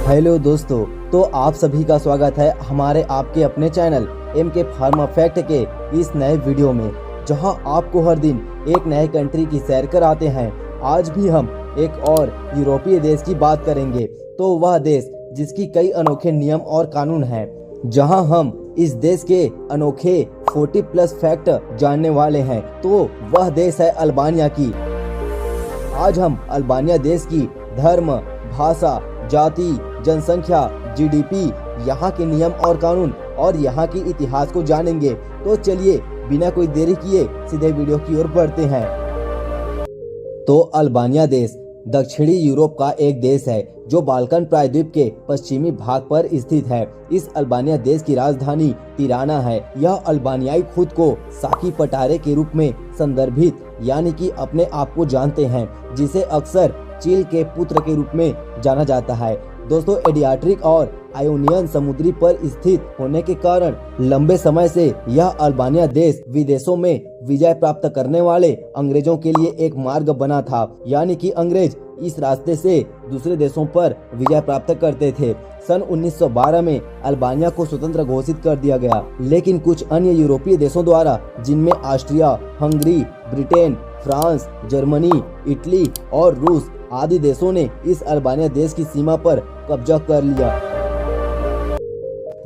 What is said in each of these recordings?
Hello दोस्तों, तो आप सभी का स्वागत है हमारे आपके अपने चैनल MK फार्मा फैक्ट के इस नए वीडियो में, जहां आपको हर दिन एक नए कंट्री की सैर कराते हैं। आज भी हम एक और यूरोपीय देश की बात करेंगे, तो वह देश जिसकी कई अनोखे नियम और कानून हैं, जहां हम इस देश के अनोखे 40+ फैक्ट जानने वाले हैं। तो वह देश है अल्बानिया की। आज हम अल्बानिया देश की धर्म, भाषा, जाति, जनसंख्या, GDP, यहाँ के नियम और कानून और यहाँ के इतिहास को जानेंगे। तो चलिए बिना कोई देरी किए सीधे वीडियो की ओर बढ़ते हैं। तो अल्बानिया देश दक्षिणी यूरोप का एक देश है जो बाल्कन प्रायद्वीप के पश्चिमी भाग पर स्थित है। इस अल्बानिया देश की राजधानी तिराना है। यह अल्बानियाई खुद को साकी पटारे के रूप में संदर्भित यानी कि अपने आप को जानते हैं, जिसे अक्सर चील के पुत्र के रूप में जाना जाता है। दोस्तों, एडियाट्रिक और आयोनियन समुद्री पर स्थित होने के कारण लंबे समय से यह अल्बानिया देश विदेशों में विजय प्राप्त करने वाले अंग्रेजों के लिए एक मार्ग बना था, यानी कि अंग्रेज इस रास्ते से दूसरे देशों पर विजय प्राप्त करते थे। सन 1912 में अल्बानिया को स्वतंत्र घोषित कर दिया गया, लेकिन कुछ अन्य यूरोपीय देशों द्वारा, जिनमें Austria, Hungary, Britain, France, Germany, Italy और रूस आदि देशों ने इस अल्बानिया देश की सीमा पर कब्जा कर लिया।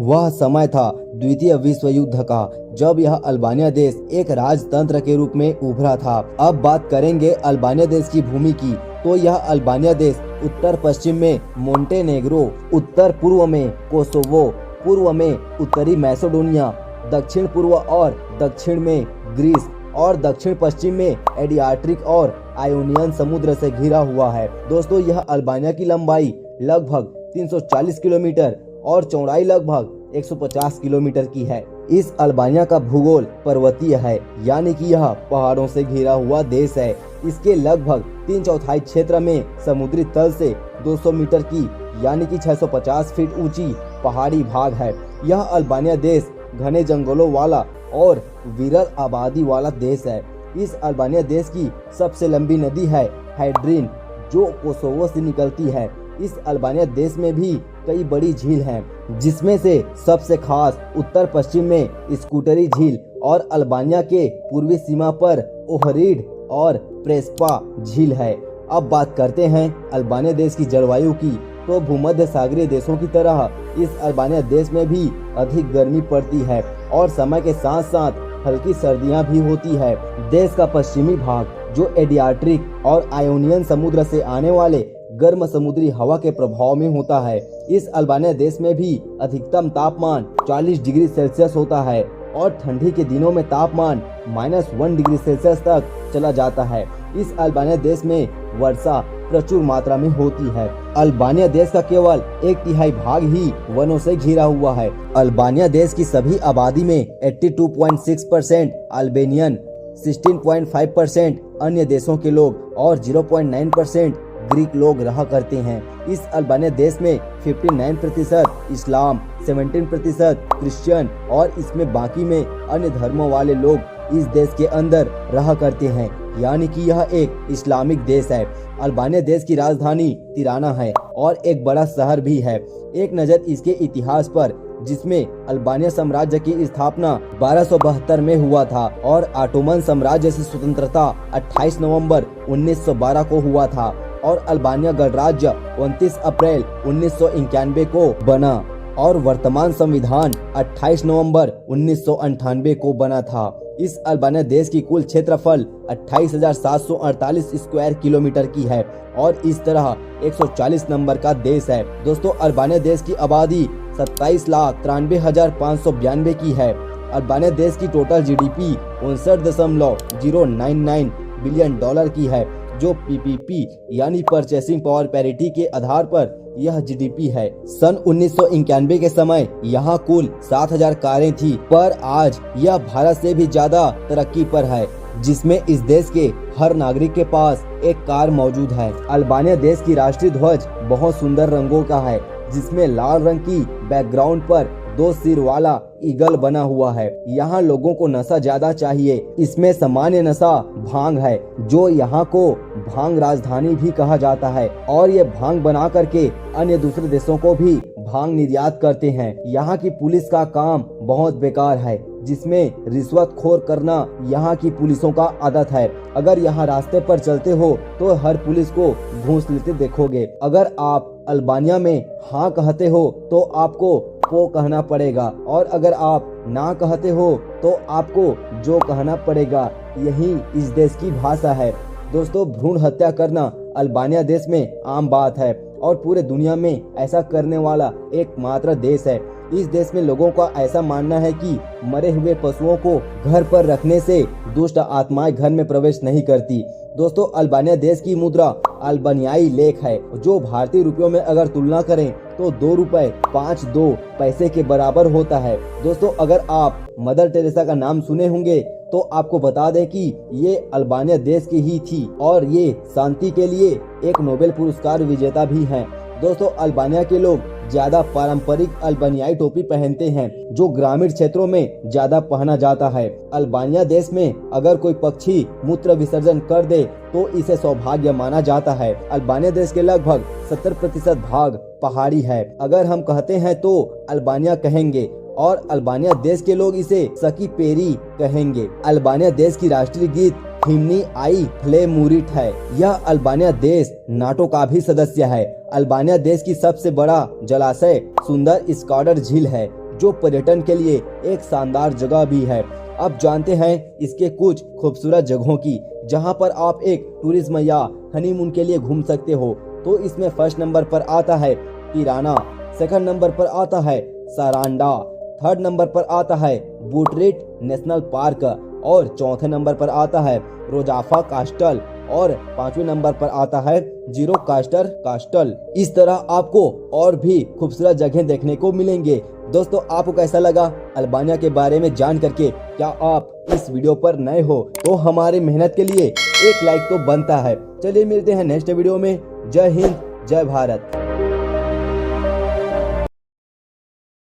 वह समय था द्वितीय विश्व युद्ध का, जब यह अल्बानिया देश एक राजतंत्र के रूप में उभरा था। अब बात करेंगे अल्बानिया देश की भूमि की। तो यह अल्बानिया देश उत्तर पश्चिम में मोंटेनेग्रो, उत्तर पूर्व में कोसोवो, पूर्व में उत्तरी मैसेडोनिया, दक्षिण पूर्व और दक्षिण में ग्रीस और दक्षिण पश्चिम में एडियाट्रिक और आयोनियन समुद्र से घिरा हुआ है। दोस्तों, यह अल्बानिया की लंबाई लगभग 340 किलोमीटर और चौड़ाई लगभग 150 किलोमीटर की है। इस अल्बानिया का भूगोल पर्वतीय है, यानी कि यह पहाड़ों से घिरा हुआ देश है। इसके लगभग 3/4 क्षेत्र में समुद्री तल से 200 मीटर की यानी कि 650 फीट ऊंची पहाड़ी भाग है। यह अल्बानिया देश घने जंगलों वाला और विरल आबादी वाला देश है। इस अल्बानिया देश की सबसे लंबी नदी है हाइड्रीन, जो कोसोवो से निकलती है। इस अल्बानिया देश में भी कई बड़ी झील हैं, जिसमें से सबसे खास उत्तर पश्चिम में स्कूटरी झील और अल्बानिया के पूर्वी सीमा पर ओहरीड और प्रेस्पा झील है। अब बात करते हैं अल्बानिया देश की जलवायु की। तो भूमध्य सागरीय देशों की तरह इस अल्बानिया देश में भी अधिक गर्मी पड़ती है और समय के साथ साथ हल्की सर्दियां भी होती है। देश का पश्चिमी भाग, जो एडियाट्रिक और आयोनियन समुद्र से आने वाले गर्म समुद्री हवा के प्रभाव में होता है। इस अल्बानिया देश में भी अधिकतम तापमान 40 डिग्री सेल्सियस होता है और ठंडी के दिनों में तापमान -1 डिग्री सेल्सियस तक चला जाता है। इस अल्बानिया देश में वर्षा प्रचुर मात्रा में होती है। अल्बानिया देश का केवल 1/3 भाग ही वनों से घिरा हुआ है। अल्बानिया देश की सभी आबादी में 82.6% अल्बेनियन, 16.5% अन्य देशों के लोग और 0.9% ग्रीक लोग रहा करते हैं। इस अल्बानिया देश में 59% इस्लाम, 17% क्रिश्चियन और इसमें बाकी में अन्य धर्मों वाले लोग इस देश के अंदर रहा करते हैं, यानी कि यह एक इस्लामिक देश है। अल्बानिया देश की राजधानी तिराना है और एक बड़ा शहर भी है। एक नज़र इसके इतिहास पर, जिसमें अल्बानिया साम्राज्य की स्थापना 1272 में हुआ था और ऑटोमन साम्राज्य से स्वतंत्रता 28 नवंबर 1912 को हुआ था और अल्बानिया गणराज्य 29 अप्रैल 1991 को बना और वर्तमान संविधान 28 नवंबर 1998 को बना था। इस अल्बानिया देश की कुल क्षेत्रफल 28,748 स्क्वायर किलोमीटर की है और इस तरह 140 नंबर का देश है। दोस्तों, अल्बानिया देश की आबादी 27,93,592 की है। अल्बानिया देश की टोटल GDP 59.099 बिलियन डॉलर की है, जो PPP यानी परचेसिंग पावर पैरिटी के आधार पर यह GDP है। सन 1991 के समय यहाँ कुल 7,000 कारें थी, पर आज यह भारत से भी ज्यादा तरक्की पर है, जिसमें इस देश के हर नागरिक के पास एक कार मौजूद है। अल्बानिया देश की राष्ट्रीय ध्वज बहुत सुंदर रंगों का है, जिसमें लाल रंग की बैकग्राउंड पर 2 सिर वाला ईगल बना हुआ है। यहाँ लोगों को नशा ज्यादा चाहिए। इसमें सामान्य नशा भांग है, जो यहाँ को भांग राजधानी भी कहा जाता है, और ये भांग बना करके अन्य दूसरे देशों को भी भांग निर्यात करते हैं। यहाँ की पुलिस का काम बहुत बेकार है, जिसमें रिश्वतखोर करना यहाँ की पुलिसों का आदत है। अगर यहाँ रास्ते पर चलते हो तो हर पुलिस को घूस लेते देखोगे। अगर आप अल्बानिया में हाँ कहते हो तो आपको पो कहना पड़ेगा, और अगर आप ना कहते हो तो आपको जो कहना पड़ेगा। यही इस देश की भाषा है। दोस्तों, भ्रूण हत्या करना अल्बानिया देश में आम बात है, और पूरे दुनिया में ऐसा करने वाला एकमात्र देश है। इस देश में लोगों का ऐसा मानना है कि मरे हुए पशुओं को घर पर रखने से दुष्ट आत्माएं घर में प्रवेश नहीं करती। दोस्तों, अल्बानिया देश की मुद्रा अल्बानियाई लेख है, जो भारतीय रुपयों में अगर तुलना करें तो 2 रुपए 52 पैसे के बराबर होता है। दोस्तों, अगर आप मदर टेरेसा का नाम सुने होंगे तो आपको बता दें कि ये अल्बानिया देश की ही थी, और ये शांति के लिए एक नोबेल पुरस्कार विजेता भी हैं। दोस्तों, अल्बानिया के लोग ज्यादा पारंपरिक अल्बानियाई टोपी पहनते हैं, जो ग्रामीण क्षेत्रों में ज्यादा पहना जाता है। अल्बानिया देश में अगर कोई पक्षी मूत्र विसर्जन कर दे तो इसे सौभाग्य माना जाता है। अल्बानिया देश के लगभग 70% भाग पहाड़ी है। अगर हम कहते हैं तो अल्बानिया कहेंगे, और अल्बानिया देश के लोग इसे सकी पेरी कहेंगे। अल्बानिया देश की राष्ट्रीय गीत हिम्नी आई फ्लेमुरिट है। यह अल्बानिया देश नाटो का भी सदस्य है। अल्बानिया देश की सबसे बड़ा जलाशय सुंदर स्कॉडर झील है, जो पर्यटन के लिए एक शानदार जगह भी है। अब जानते हैं इसके कुछ खूबसूरत जगहों की, जहां पर आप एक टूरिज्म या हनीमून के लिए घूम सकते हो। तो इसमें फर्स्ट नंबर पर आता है तिराना, सेकंड नंबर पर आता है सारांडा, थर्ड नंबर पर आता है बुटरेट नेशनल पार्क, और चौथे नंबर पर आता है रोजाफा कास्टल, और 5वें नंबर पर आता है जीरो कास्टर कास्टल। इस तरह आपको और भी खूबसूरत जगह देखने को मिलेंगे। दोस्तों, आपको कैसा लगा अल्बानिया के बारे में जान करके? क्या आप इस वीडियो पर नए हो तो हमारी मेहनत के लिए एक लाइक तो बनता है। चलिए मिलते हैं नेक्स्ट वीडियो में। जय हिंद, जय भारत।